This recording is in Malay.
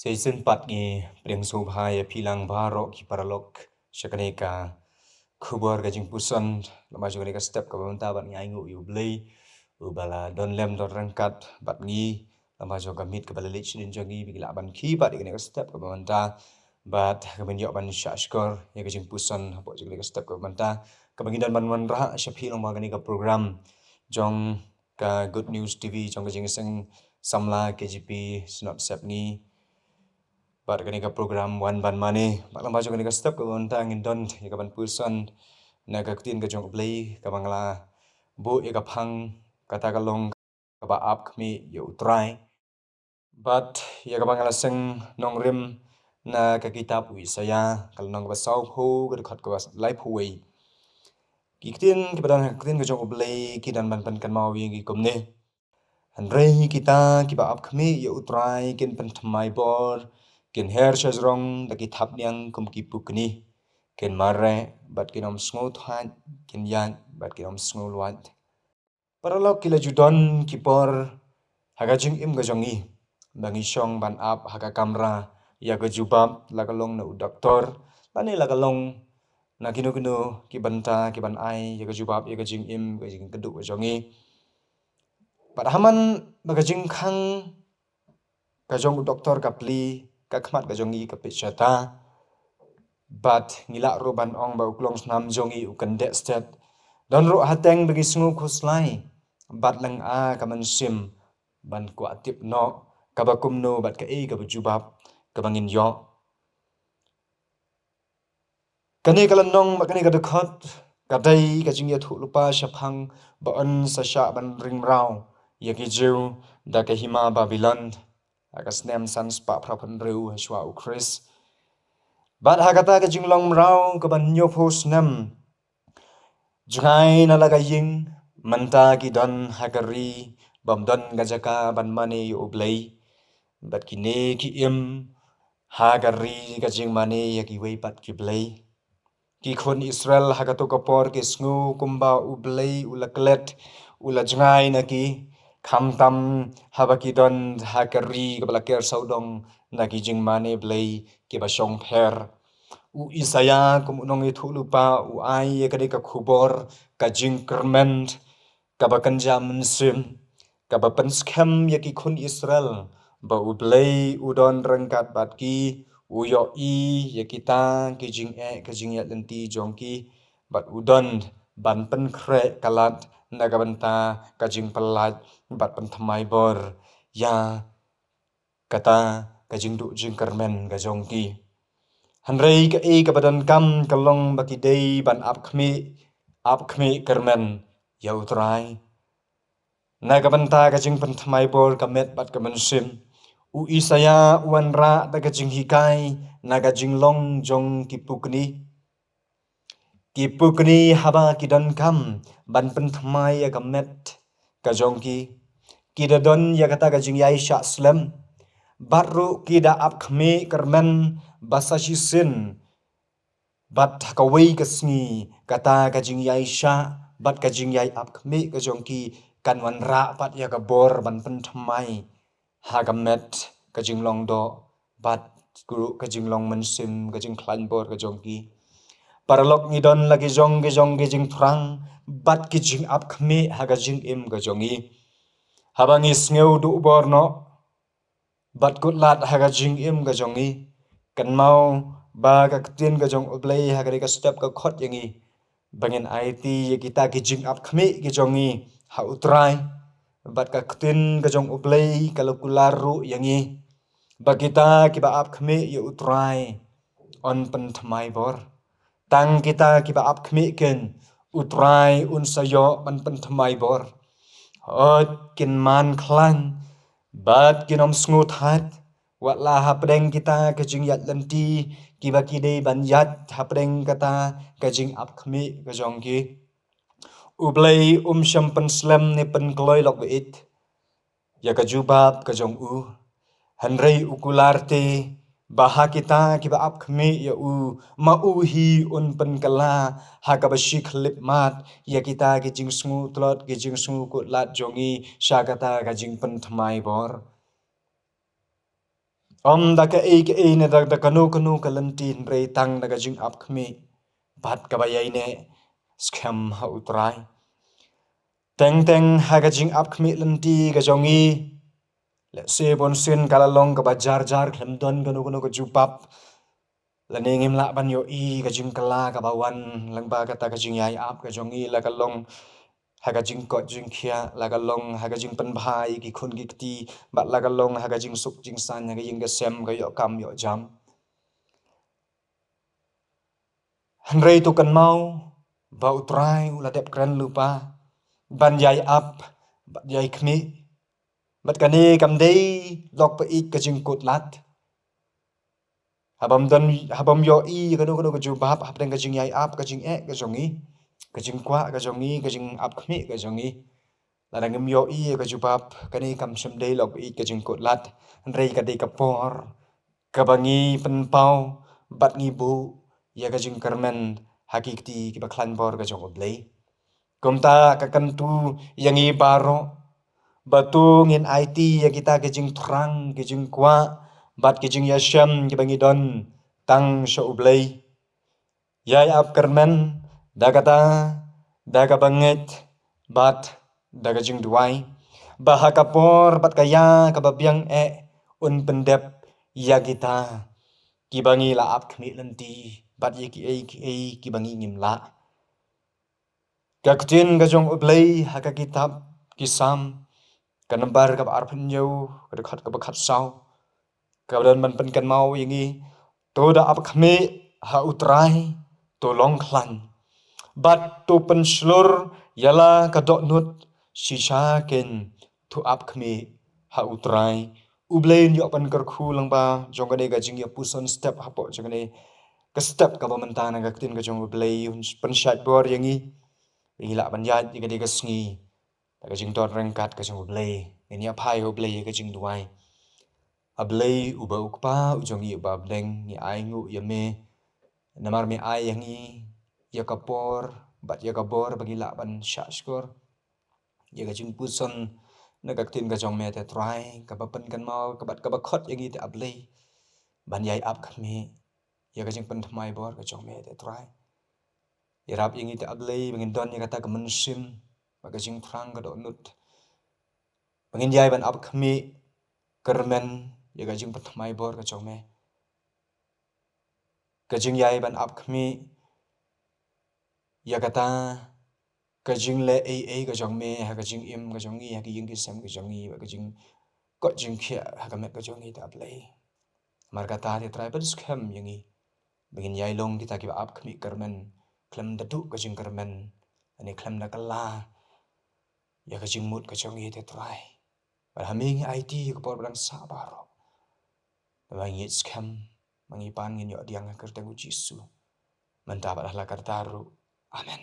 Season 4 ngi priang subhaya pilang barok ki paralok syakaneka khubor gajing puson lama juga neka step ka bamta bat ngai ngu yu blei ubala don lem don rangkat bat ngi lama juga mit ka balalit shidin jogi bigila ban ki bat neka step ka bamta bat ka ben yok ban syashkor ya gajing puson hapo juga neka step ka bamta ka bangidan ban man ra syapi long ba neka program jong ka good news tv jong gajing seng samla kgp snot sep ngi bat kani ka program wan ban mane baklam baju kani ka step ka bonta ngin don ya ka ban person na ka tin ka jong play ka bangla bu ya ka phang kata ka long ka ba up kmi ya utrai bat ya ka bangla seng nong rim na ka kitab wi saya kal nong ba sau phu ka khat ka life huai kitin ki badan kitin ka jong play ki dan ban ban kan mau wi ki komne Handrei kita kiba up kmi ya utrai kin pen thamai bor kin her shajrong da ki thap nyang kum ki pukni kin mare bat kin om sngo than kin yan bat kin om sngo luat paralok kila judon ki por haga jing im ga jongi bangi shong ban up haga kamera ya ga jubab laga long na doktor bani laga long na kinu kinu ki banta ki ban ai ya ga jubab ya ga jing im ga jing kedu ga jongi Padahaman bagajing khang kajong doktor kapli kakmat kajongi kapechata bat ngila roban ong ba uklong snam jongi ukande stet don ro hateng bagi sngu khuslai bat lang a kaman sim ban ku atip no kabakum no bat ka e kabujubab kabangin yo kani kalanong makani kadakot kadai kajing ya thu lupa shaphang ba on sasha ban ringrau yaki jiu da ka hima Babylon akas nem sans pa prapan reu hashwa ukris bat hakata ka jinglong rau ka ban nyo phos nem jungai na laga ying manta ki don hakari bam don gajaka ban mane yu oblei bat ki ne ki im hakari ka jing mane yaki wei pat ki blei ki khon Israel hagato kapor ke sngu kumba ublei ulaklet ula jungai na ki khamtam habaki don hakari kabla ker saudong na ki jing mane blei ke basong pher u Isaya kum unong itu lupa u ai kade ka khubor ka jing kerment ka bakan jam sim ka bapan scam yaki khun Israel ba u blei u don rangkat bat ki u yo i yakita ki jing ka jing ya lenti jongki bat u don ban pen kre kalat na ka banta ka jing pelat bat pen thamai bor ya kata ka jing du jing kermen ka jongki Handrei ka e ka badan kam kalong baki dei ban ap khmi kermen ya utrai na ka banta ka jing pen thamai bor ka met bat ka mensim u Isaya uan ra da ka jing hikai na ka jing long jong kipukni haba kidan kam ban pen thamai ya ka met ka jongki kidadon ya kata ka jing yai sha slem baru kida ap khmi kermen basashi sin bat hakawai kasngi kata ka jing yai sha bat ka jing yai ap khmi ka jongki kan wan ra pat ya ka bor ban pen thamai hagamet ka jing long do bat guru ka jing long mensim ka jing klan bor ka jongki paralok ngidon lagi jong ge jing frang bat ki jing ap khmi haga jing im ka jongi habangi sneu du borno bat kut lat haga jing im ka jongi kan mau ba ka tin ka jong ublei haga ka step ka khot yangi bangin IT ya kita ki jing ap khmi ki jongi ha utrai bat ka tin ka jong ublei kalau kularu yangi ba kita ki ba ap khmi ya utrai on pen thamai bor tang kita ki ba ap khmi ken utrai un sayo ban pen thamai bor hot kin man klan bat kinom sngut hat watla hapdeng kita kajing yat lenti kiba kidei ban yat hapdeng kata kajing ap khmi kajongki ublei sham pen slem ne pen kloi lok beit ya kajubab kajong u hanrei ukularte baha kita kiba ap khmi ya u ma u hi un pen kala ha ka bashi khlip mat ya kita ki jing sngu tlot ki jing sngu ko lat jongi sha kata ka jing pen thamai bor Om da ke e ne da kanu kalantin bre tang da jing up khmi bat ka bayai ne scam ha utrai teng ha ga jing up khmi lanti ga jongi le se bon sin kala long ka jar khlem don kanu ka jupap la nengim la ban yo i ka jing kala ka bawan lang ba ka ta ka jing yai up ka jongi la ka long haga jing ko jing khia laga long haga jing pan bhai ki khun ki ti bat laga long haga jing suk jing san haga jing ga sem ga yo kam yo jam hanrei tu kan mau ba utrai ula dep kran lupa ban yai up bat yai khmi bat kane kam dei lok pa ik ka jing kut lat habam yo i kanu ka ju bap hap ka jing yai up ka jing e ka jongi ka jing kwa ka jongi ka jing up khmi ka jongi la ngam yo i ka jubab kani kam sem dei lok i ka jing kot lat rei ka dei ka por ka bangi pen pau bat ngi bu ya ka jing kermen hakikti ki ba klan bor ka jong oblei komta ka kan tu yang i baro batu ngin IT ya kita ka jing trang ka jing kwa bat ka jing yasham ki bangi don tang sho oblei ya ap kermen dagata daga banget bat daga jing duai bahakapor bat kaya kababyang un pendep ya kita kibangi la ap khmi lanti bat ye ki kibangi ngim la kaktin ka jong ublei haka kitab kisam kanambar ka arpin yo ka khat sau ka dan man pen kan mau yangi to da ap khmi ha utrai to long khlan bat to pen slur yala ka dot nut shisha ken thu ap khmi ha utrai ublein yo pan kar khu lang ba jong ka ga jing ya puson step hapo jong ne ka step ka ba man ta na ga tin ka jong ublei pan shat bor yangi ila ban ya ga de ga sngi ka jing dot rang kat ka jong ublei ni ya phai ublei ka jing duai ablei uba ukpa ujong i ba bleng ni ai ngu ya me namar me ai yangi ya kapor bat ya kabor bagi la ban sha skor ya ga jing puson na ka tin ka jong me te try ka ba pen kan mau ka bat ka ba khot yangi te ablei ban yai ap khme ya ka jing pen thmai bor ka jong me te try ya rap yangi te ablei bangin don ya kata ka men sim ba ka jing thrang ka do nut bangin yai ban ap khme kermen ya ka jing pen thmai bor ka jong me ka jing yai ban ap khme ya kata ka jing le a ka jong me ha ka jing im ka jong i ha ki ying ki sem ka jong i ba ka jing ko jing khia ha ka me ka jong i ta ablei mar kata te try ban scam yangi bangin yai long kita ki ba ap khme kermen klem da du ka jing kermen ani klem da kala ya ka jing mut ka jong i te try ba haming IT ka por bang sa baro ba ngi scam mangi pan ngin yo diang ka kerteng Jisu manta ba la kartaru amen